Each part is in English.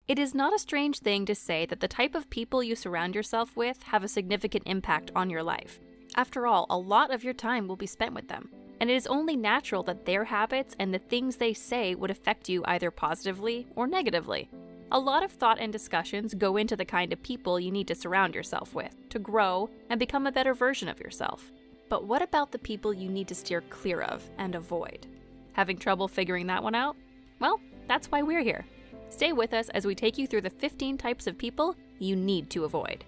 It is not a strange thing to say that the type of people you surround yourself with have a significant impact on your life. After all, a lot of your time will be spent with them, and it is only natural that their habits and the things they say would affect you either positively or negatively. A lot of thought and discussions go into the kind of people you need to surround yourself with to grow and become a better version of yourself. But what about the people you need to steer clear of and avoid? Having trouble figuring that one out? Well, that's why we're here. Stay with us as we take you through the 15 types of people you need to avoid.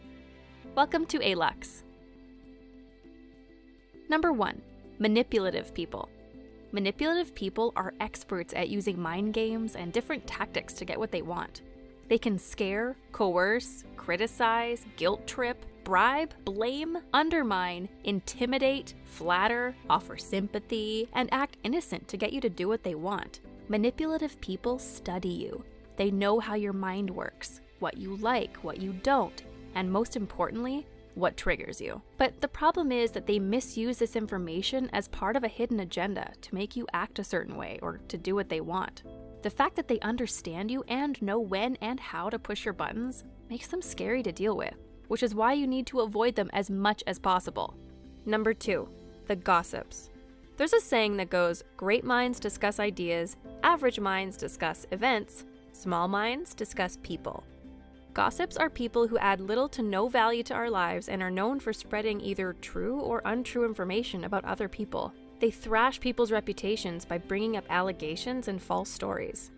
Welcome to ALUX. Number 1. Manipulative people. Manipulative people are experts at using mind games and different tactics to get what they want. They can scare, coerce, criticize, guilt trip, bribe, blame, undermine, intimidate, flatter, offer sympathy, and act innocent to get you to do what they want. Manipulative people study you. They know how your mind works, what you like, what you don't, and most importantly, what triggers you. But the problem is that they misuse this information as part of a hidden agenda to make you act a certain way or to do what they want. The fact that they understand you and know when and how to push your buttons makes them scary to deal with, which is why you need to avoid them as much as possible. Number 2, the gossips. There's a saying that goes, great minds discuss ideas, average minds discuss events, small minds discuss people. Gossips are people who add little to no value to our lives and are known for spreading either true or untrue information about other people. They thrash people's reputations by bringing up allegations and false stories.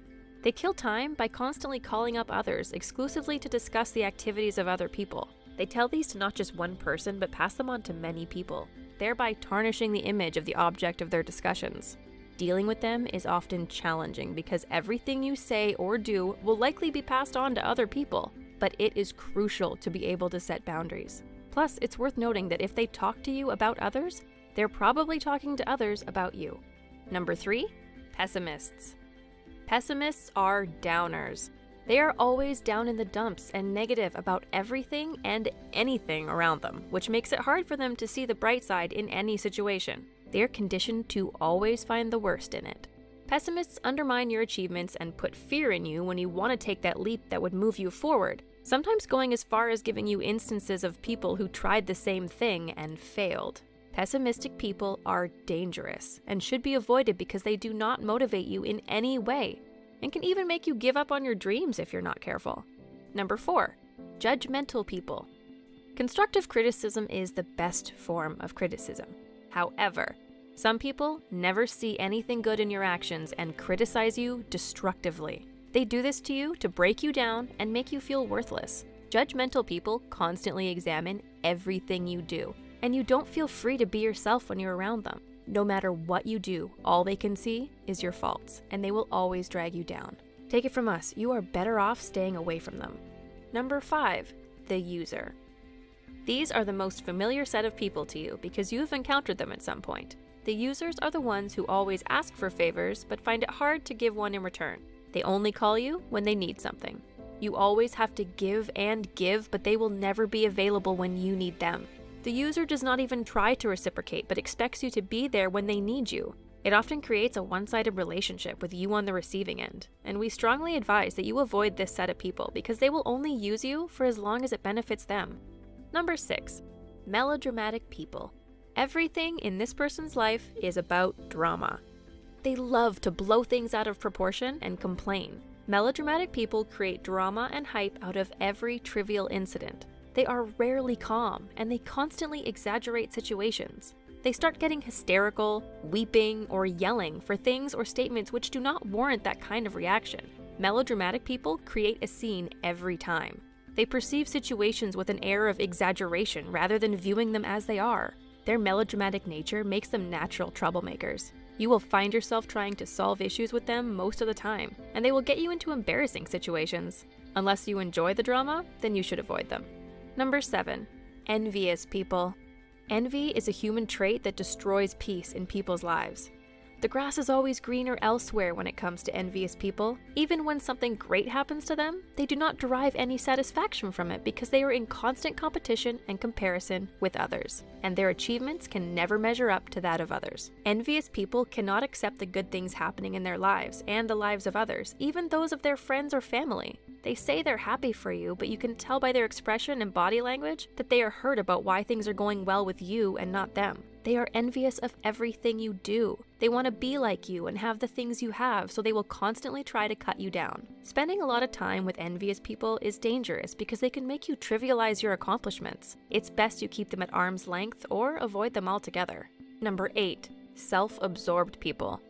They kill time by constantly calling up others exclusively to discuss the activities of other people. They tell these to not just one person but pass them on to many people, thereby tarnishing the image of the object of their discussions. Dealing with them is often challenging because everything you say or do will likely be passed on to other people, but it is crucial to be able to set boundaries. Plus, it's worth noting that if they talk to you about others, they're probably talking to others about you. Number 3, pessimists. Pessimists are downers. They are always down in the dumps and negative about everything and anything around them, which makes it hard for them to see the bright side in any situation. They are conditioned to always find the worst in it. Pessimists undermine your achievements and put fear in you when you want to take that leap that would move you forward, sometimes going as far as giving you instances of people who tried the same thing and failed. Pessimistic people are dangerous and should be avoided because they do not motivate you in any way and can even make you give up on your dreams if you're not careful. Number 4, judgmental people. Constructive criticism is the best form of criticism. However, some people never see anything good in your actions and criticize you destructively. They do this to you to break you down and make you feel worthless. Judgmental people constantly examine everything you do, and you don't feel free to be yourself when you're around them. No matter what you do, all they can see is your faults, and they will always drag you down. Take it from us, you are better off staying away from them. Number 5, the user. These are the most familiar set of people to you because you've encountered them at some point. The users are the ones who always ask for favors but find it hard to give one in return. They only call you when they need something. You always have to give and give, but they will never be available when you need them. The user does not even try to reciprocate but expects you to be there when they need you. It often creates a one-sided relationship with you on the receiving end, and we strongly advise that you avoid this set of people because they will only use you for as long as it benefits them. Number 6, melodramatic people. Everything in this person's life is about drama. They love to blow things out of proportion and complain. Melodramatic people create drama and hype out of every trivial incident. They are rarely calm, and they constantly exaggerate situations. They start getting hysterical, weeping, or yelling for things or statements which do not warrant that kind of reaction. Melodramatic people create a scene every time. They perceive situations with an air of exaggeration rather than viewing them as they are. Their melodramatic nature makes them natural troublemakers. You will find yourself trying to solve issues with them most of the time, and they will get you into embarrassing situations. Unless you enjoy the drama, then you should avoid them. Number 7, envious people. Envy is a human trait that destroys peace in people's lives. The grass is always greener elsewhere when it comes to envious people. Even when something great happens to them, they do not derive any satisfaction from it because they are in constant competition and comparison with others, and their achievements can never measure up to that of others. Envious people cannot accept the good things happening in their lives and the lives of others, even those of their friends or family. They say they're happy for you, but you can tell by their expression and body language that they are hurt about why things are going well with you and not them. They are envious of everything you do. They want to be like you and have the things you have, so they will constantly try to cut you down. Spending a lot of time with envious people is dangerous because they can make you trivialize your accomplishments. It's best you keep them at arm's length or avoid them altogether. Number 8. Self-absorbed people.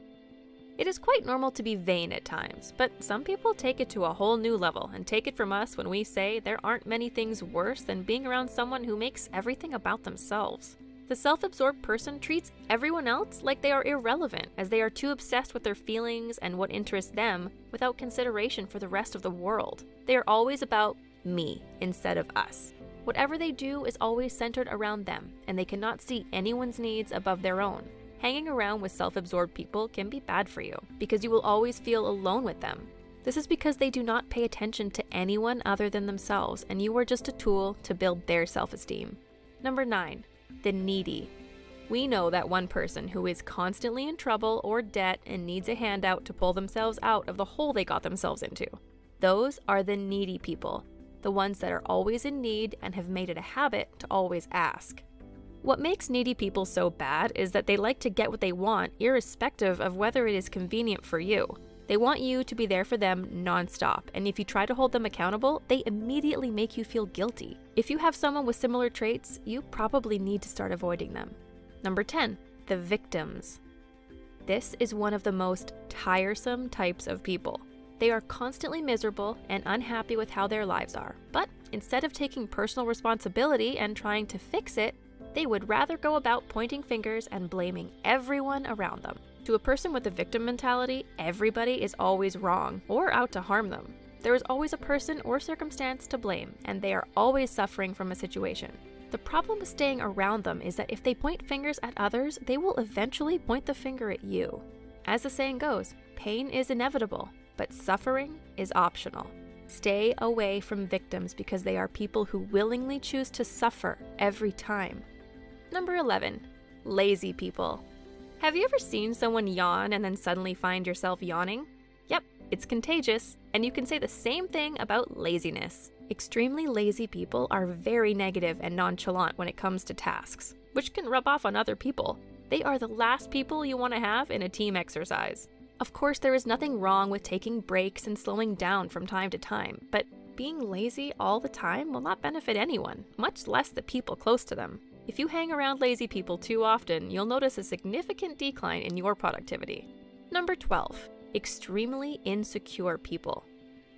It is quite normal to be vain at times, but some people take it to a whole new level and take it from us when we say there aren't many things worse than being around someone who makes everything about themselves. The self-absorbed person treats everyone else like they are irrelevant, as they are too obsessed with their feelings and what interests them without consideration for the rest of the world. They are always about me instead of us. Whatever they do is always centered around them, and they cannot see anyone's needs above their own. Hanging around with self-absorbed people can be bad for you, because you will always feel alone with them. This is because they do not pay attention to anyone other than themselves, and you are just a tool to build their self-esteem. Number 9. The needy. We know that one person who is constantly in trouble or debt and needs a handout to pull themselves out of the hole they got themselves into. Those are the needy people, the ones that are always in need and have made it a habit to always ask. What makes needy people so bad is that they like to get what they want, irrespective of whether it is convenient for you. They want you to be there for them nonstop, and if you try to hold them accountable, they immediately make you feel guilty. If you have someone with similar traits, you probably need to start avoiding them. Number 10. The victims. This is one of the most tiresome types of people. They are constantly miserable and unhappy with how their lives are, but instead of taking personal responsibility and trying to fix it, they would rather go about pointing fingers and blaming everyone around them. To a person with a victim mentality, everybody is always wrong or out to harm them. There is always a person or circumstance to blame, and they are always suffering from a situation. The problem with staying around them is that if they point fingers at others, they will eventually point the finger at you. As the saying goes, pain is inevitable, but suffering is optional. Stay away from victims because they are people who willingly choose to suffer every time. Number 11. Lazy people. Have you ever seen someone yawn and then suddenly find yourself yawning? Yep, it's contagious, and you can say the same thing about laziness. Extremely lazy people are very negative and nonchalant when it comes to tasks, which can rub off on other people. They are the last people you want to have in a team exercise. Of course, there is nothing wrong with taking breaks and slowing down from time to time, but being lazy all the time will not benefit anyone, much less the people close to them. If you hang around lazy people too often, you'll notice a significant decline in your productivity. Number 12. Extremely insecure people.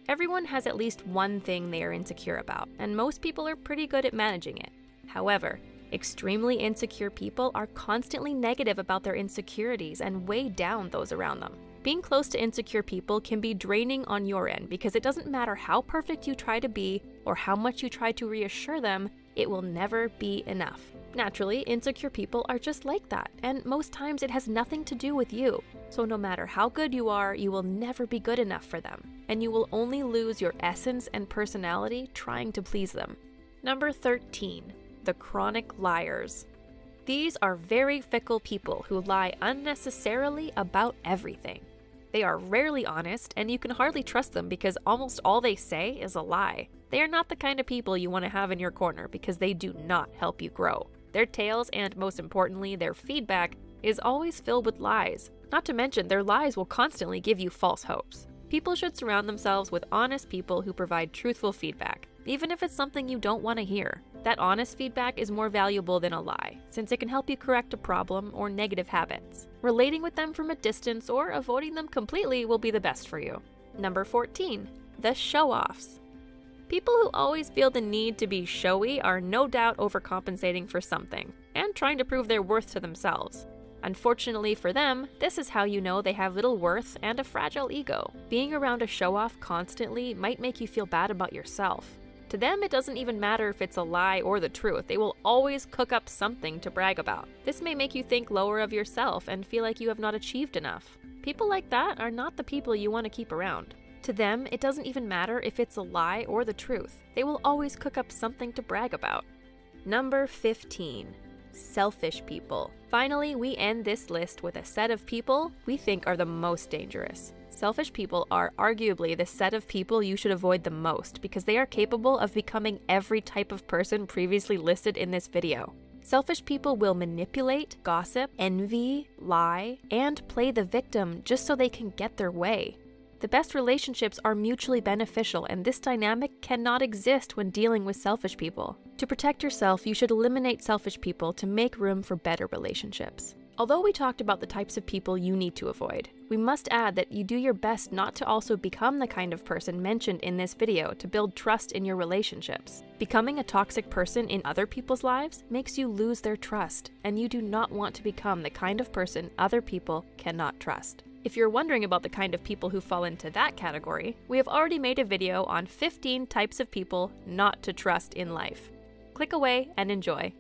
Everyone has at least one thing they are insecure about, and most people are pretty good at managing it. However, extremely insecure people are constantly negative about their insecurities and weigh down those around them. Being close to insecure people can be draining on your end because it doesn't matter how perfect you try to be or how much you try to reassure them, it will never be enough. Naturally, insecure people are just like that, and most times it has nothing to do with you. So no matter how good you are, you will never be good enough for them, and you will only lose your essence and personality trying to please them. Number 13. The chronic liars. These are very fickle people who lie unnecessarily about everything. They are rarely honest, and you can hardly trust them because almost all they say is a lie. They are not the kind of people you want to have in your corner because they do not help you grow. Their tales, and most importantly, their feedback, is always filled with lies. Not to mention, their lies will constantly give you false hopes. People should surround themselves with honest people who provide truthful feedback, even if it's something you don't want to hear. That honest feedback is more valuable than a lie, since it can help you correct a problem or negative habits. Relating with them from a distance or avoiding them completely will be the best for you. Number 14. The show-offs. People who always feel the need to be showy are no doubt overcompensating for something, and trying to prove their worth to themselves. Unfortunately for them, this is how you know they have little worth and a fragile ego. Being around a show-off constantly might make you feel bad about yourself. To them, it doesn't even matter if it's a lie or the truth. They will always cook up something to brag about. This may make you think lower of yourself and feel like you have not achieved enough. People like that are not the people you want to keep around. To them, it doesn't even matter if it's a lie or the truth. They will always cook up something to brag about. Number 15. Selfish people. Finally, we end this list with a set of people we think are the most dangerous. Selfish people are arguably the set of people you should avoid the most because they are capable of becoming every type of person previously listed in this video. Selfish people will manipulate, gossip, envy, lie, and play the victim just so they can get their way. The best relationships are mutually beneficial, and this dynamic cannot exist when dealing with selfish people. To protect yourself, you should eliminate selfish people to make room for better relationships. Although we talked about the types of people you need to avoid, we must add that you do your best not to also become the kind of person mentioned in this video to build trust in your relationships. Becoming a toxic person in other people's lives makes you lose their trust, and you do not want to become the kind of person other people cannot trust. If you're wondering about the kind of people who fall into that category, we have already made a video on 15 types of people not to trust in life. Click away and enjoy.